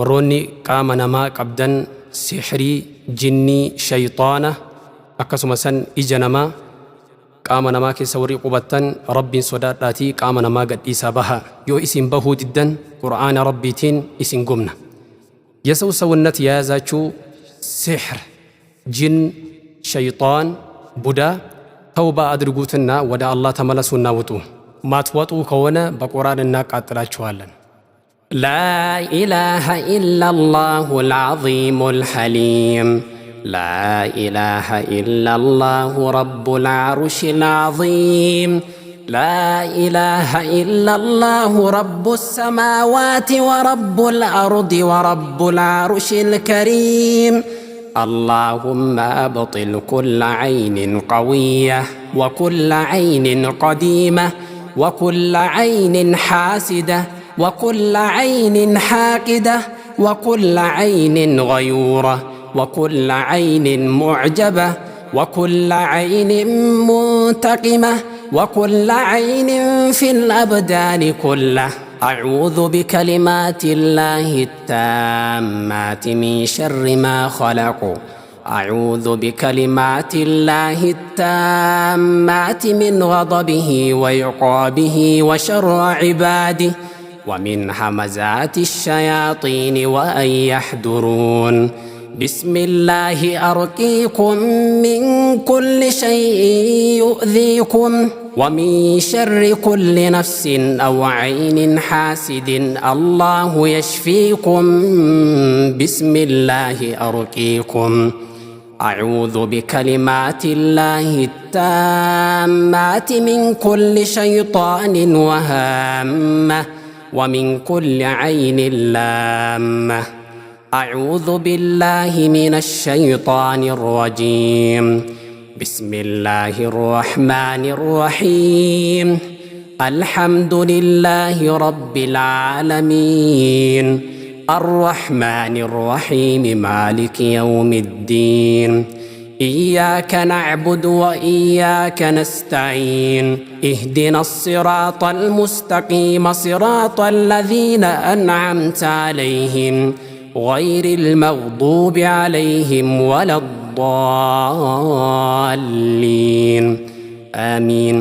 warroonni qaama namaa qabdan sihrii, jinnii, shayxaana akkasuma san ija namaa qaama namaa keessa warri qubattan rabbiin sodaadhaatii qaama namaa gadhiisaa baha. Yoo isin bahuu diddan qur'aana rabbiitiin isin gumna. የሰው ሰውነት የያዛችሁ ሲሕር፣ ጅን፣ ሸይጣን፣ ቡዳ ተውባ አድርጉትና ወደ አላህ ተመለሱና ውጡ። ማትወጡ ከሆነ በቁርአን እናቃጥላችኋለን። لا إله إلا الله العظيم الحليم لا إله إلا الله رب العرش العظيم لا إله إلا الله رب السماوات ورب الأرض ورب العرش الكريم اللهم أبطل كل عين قوية وكل عين قديمة وكل عين حاسدة وكل عين حاقدة وكل عين غيورة وكل عين معجبة وكل عين منتقمة وكل عين في الأبدان كله أعوذ بكلمات الله التامات من شر ما خلق أعوذ بكلمات الله التامات من غضبه وعقابه وشر عباده ومن همزات الشياطين وأن يحضرون بسم الله أرقيكم من كل شيء يؤذيكم ومن شر كل نفس أو عين حاسد الله يشفيكم بسم الله أرقيكم أعوذ بكلمات الله التامات من كل شيطان وهامة ومن كل عين لامة أعوذ بالله من الشيطان الرجيم بسم الله الرحمن الرحيم الحمد لله رب العالمين الرحمن الرحيم مالك يوم الدين إياك نعبد وإياك نستعين اهدنا الصراط المستقيم صراط الذين أنعمت عليهم غير المغضوب عليهم ولا الضالين آمين.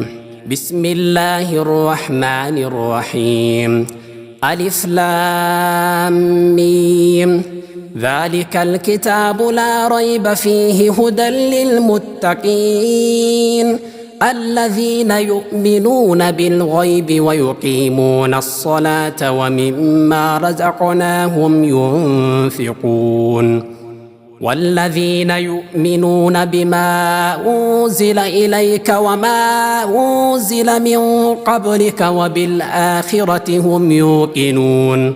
بسم الله الرحمن الرحيم ألف لام ميم ذلك الكتاب لا ريب فيه هدى للمتقين الذين يؤمنون بالغيب ويقيمون الصلاة ومما رزقناهم ينفقون والذين يؤمنون بما أنزل إليك وما أنزل من قبلك وبالآخرة هم يوقنون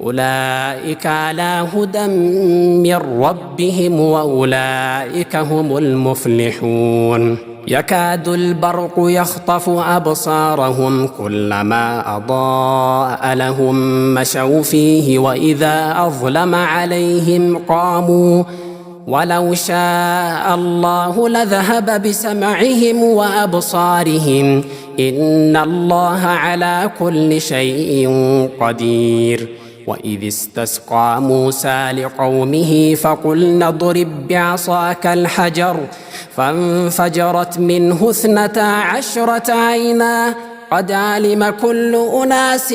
أولئك على هدى من ربهم وأولئك هم المفلحون يكاد البرق يخطف أبصارهم كلما أضاء لهم مشوا فيه وإذا أظلم عليهم قاموا ولو شاء الله لذهب بسمعهم وأبصارهم إن الله على كل شيء قدير وإذ استسقى موسى لقومه فقلنا اضرب بعصاك الحجر فانفجرت منه 12 عينا قد علم كل أناس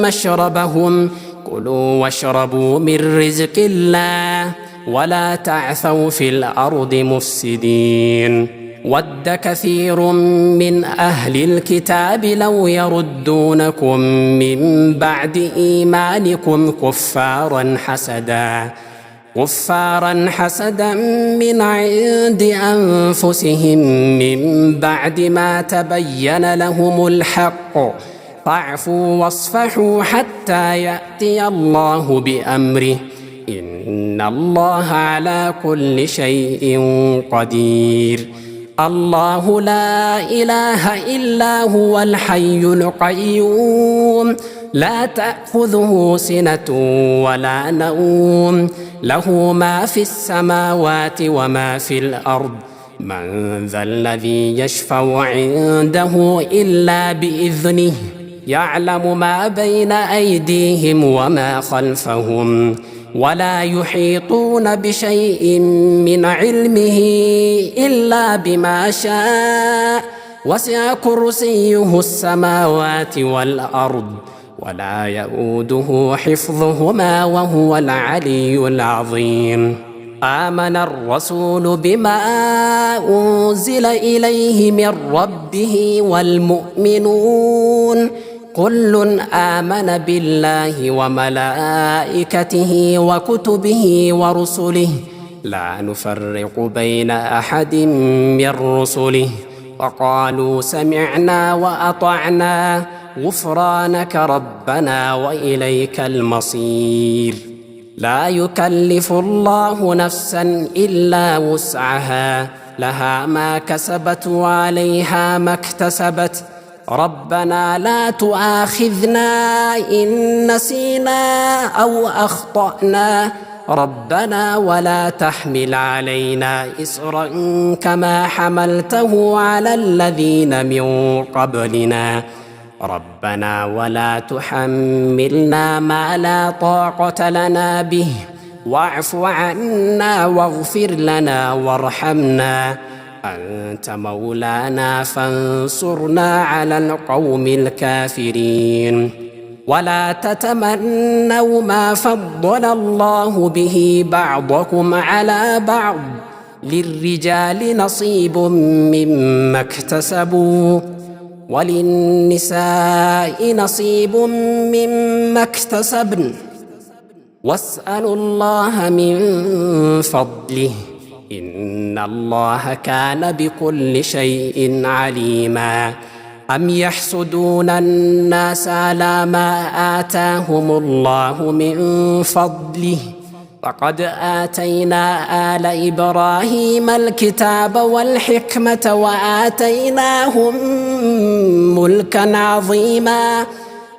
مشربهم كلوا واشربوا من رزق الله ولا تعثوا في الأرض مفسدين ود كثير من أهل الكتاب لو يردونكم من بعد إيمانكم كفارا حسدا من عند أنفسهم من بعد ما تبين لهم الحق فاعفوا واصفحوا حتى يأتي الله بأمره إن الله على كل شيء قدير الله لا إله إلا هو الحي القيوم لا تأخذه سنة ولا نوم له ما في السماوات وما في الأرض من ذا الذي يشفع عنده إلا بإذنه يعلم ما بين أيديهم وما خلفهم ولا يحيطون بشيء من علمه إلا بما شاء وسع كرسيه السماوات والأرض ولا يؤوده حفظهما وهو العلي العظيم. آمن الرسول بما أنزل إليه من ربه والمؤمنون كل آمن بالله وملائكته وكتبه ورسله لا نفرق بين أحد من رسله وقالوا سمعنا وأطعنا غفرانك ربنا وإليك المصير. لا يكلف الله نفسا إلا وسعها لها ما كسبت وعليها ما اكتسبت ربنا لا تؤاخذنا إن نسينا أو أخطأنا ربنا ولا تحمل علينا إصرا كما حملته على الذين من قبلنا ربنا ولا تحملنا ما لا طاقة لنا به واعف عنا واغفر لنا وارحمنا أنت مولانا فانصرنا على القوم الكافرين. ولا تتمنوا ما فضل الله به بعضكم على بعض للرجال نصيب مما اكتسبوا وللنساء نصيب مما اكتسبن واسألوا الله من فضله إن الله كان بكل شيء عليما. أم يحسدون الناس على ما آتاهم الله من فضله فقد آتينا آل إبراهيم الكتاب والحكمة وآتيناهم ملكا عظيما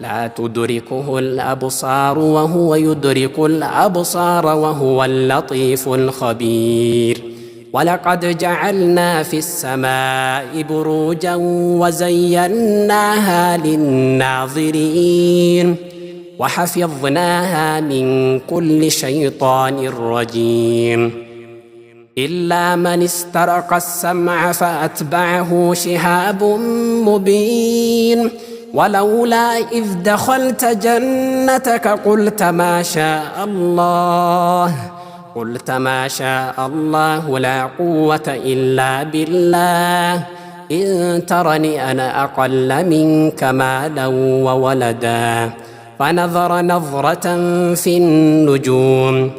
لا تدركه الأبصار وهو يدرك الأبصار وهو اللطيف الخبير. ولقد جعلنا في السماء بروجا وزيناها للناظرين وحفظناها من كل شيطان رجيم إلا من استرق السمع فأتبعه شهاب مبين. ولولا إذ دخلت جنتك قلت ما شاء الله لا قوة إلا بالله إن ترني أنا أقل منك مالا وولدا فنظر نظرة في النجوم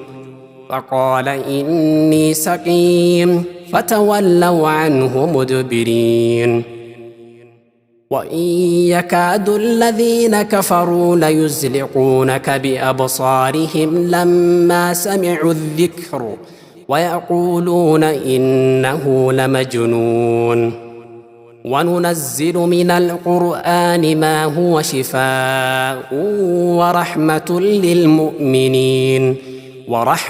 فقال إني سقيم فتولوا عنه مدبرين. وإن يكاد الذين كفروا ليزلقونك بأبصارهم لما سمعوا الذكر ويقولون إنه لمجنون. وننزل من القرآن ما هو شفاء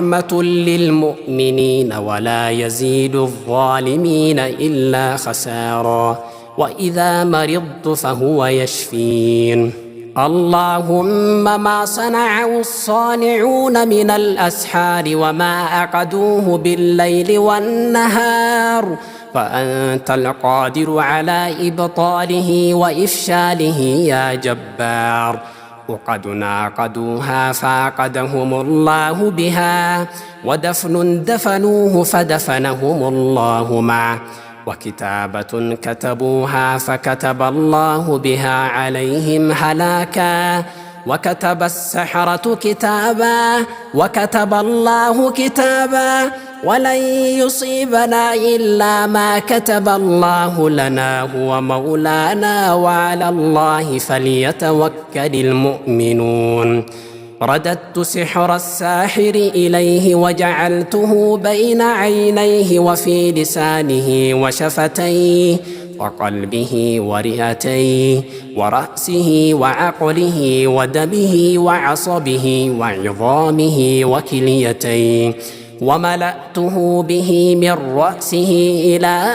ورحمة للمؤمنين ولا يزيد الظالمين إلا خسارا وإذا مرضت فهو يشفين. اللهم ما صنعه الصانعون من الأسحار وما أقدوه بالليل والنهار فأنت القادر على إبطاله وإفشاله يا جبار. وقد ناقدوها فعقدهم الله بها ودفن دفنوه فدفنهم الله معه وكتابة كتبوها فكتب الله بها عليهم هلاكا وكتب السحرة كتابا وكتب الله كتابا ولن يصيبنا إلا ما كتب الله لنا هو مولانا وعلى الله فليتوكل المؤمنون. رددت سحر الساحر إليه وجعلته بين عينيه وفي لسانه وشفتيه وقلبه ورئتيه ورأسه وعقله ودمه وعصبه وعظامه وكليتيه وملأته به من رأسه إلى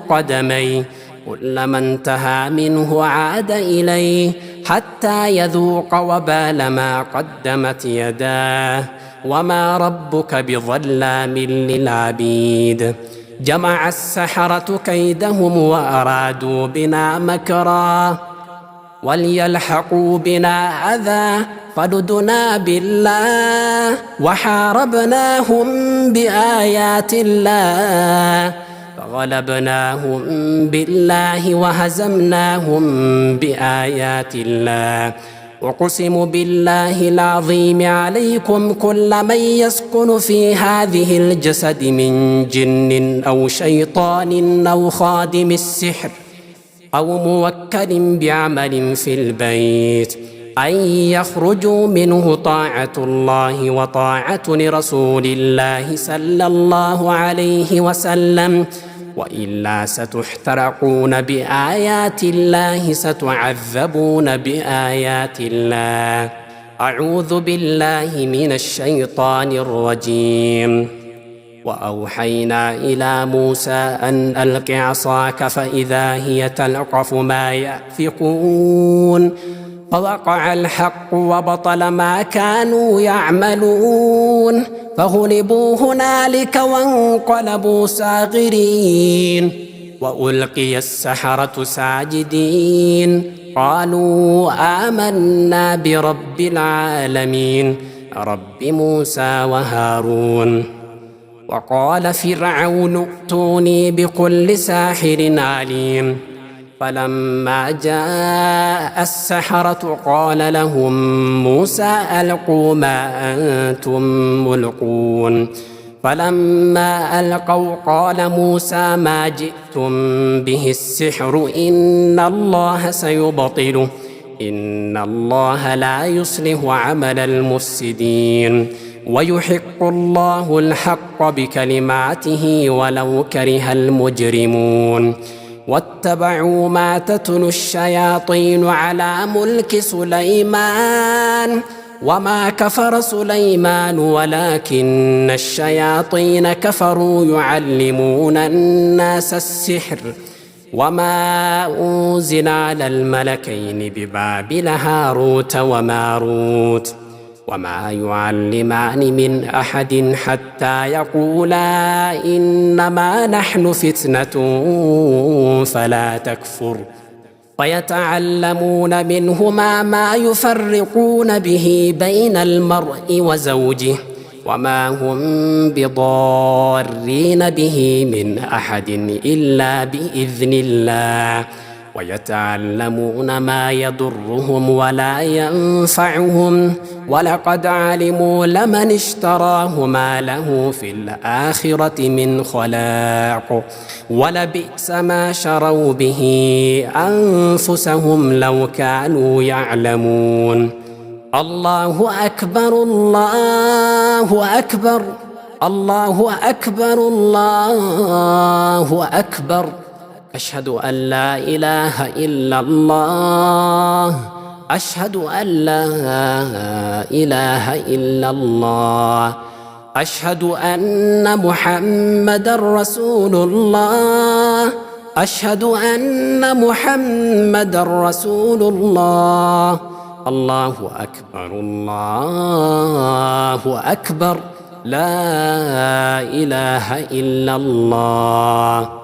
قدميه كلما انتهى منه عاد إليه حتى يذوق وبال ما قدمت يداه وما ربك بظلام للعبيد. جمع السحرة كيدهم وأرادوا بنا مكرا وليلحقوا بنا أذى فردنا بالله وحاربناهم بآيات الله فغلبناهم بالله وهزمناهم بآيات الله. أقسم بالله العظيم عليكم كل من يسكن في هذه الجسد من جن أو شيطان أو خادم السحر أو موكل بعمل في البيت أن يخرجوا منه طاعة الله وطاعة رسول الله صلى الله عليه وسلم وإلا ستحترقون بآيات الله ستعذبون بآيات الله. أعوذ بالله من الشيطان الرجيم. وأوحينا إلى موسى أن ألق عصاك فإذا هي تلقف ما يأفكون فوقع الحق وبطل ما كانوا يعملون فغلبوا هنالك وانقلبوا صاغرين وألقي السحرة ساجدين قالوا آمنا برب العالمين رب موسى وهارون. وقال فرعون ائتوني بكل ساحر عليم. فلما جاء السحرة قال لهم موسى ألقوا ما أنتم ملقون. فلما ألقوا قال موسى ما جئتم به السحر إن الله سيبطله إن الله لا يصلح عمل المفسدين ويحق الله الحق بكلماته ولو كره المجرمون. واتبعوا ما تتلو الشياطين على ملك سليمان وما كفر سليمان ولكن الشياطين كفروا يعلمون الناس السحر وما أنزل على الملكين ببابل هاروت وماروت وما يعلمان من أحد حتى يقولا إنما نحن فتنة فلا تكفر فيتعلمون منهما ما يفرقون به بين المرء وزوجه وما هم بضارين به من أحد إلا بإذن الله ويتعلمون ما يضرهم ولا ينفعهم ولقد علموا لمن اشتراه ما له في الآخرة من خلاق ولبئس ما شروا به أنفسهم لو كانوا يعلمون. الله أكبر الله أكبر الله أكبر الله أكبر. أشهد أن لا إله إلا الله أشهد أن لا إله إلا الله أشهد أن محمدًا رسول الله أشهد أن محمدًا رسول الله. الله أكبر الله أكبر لا إله إلا الله.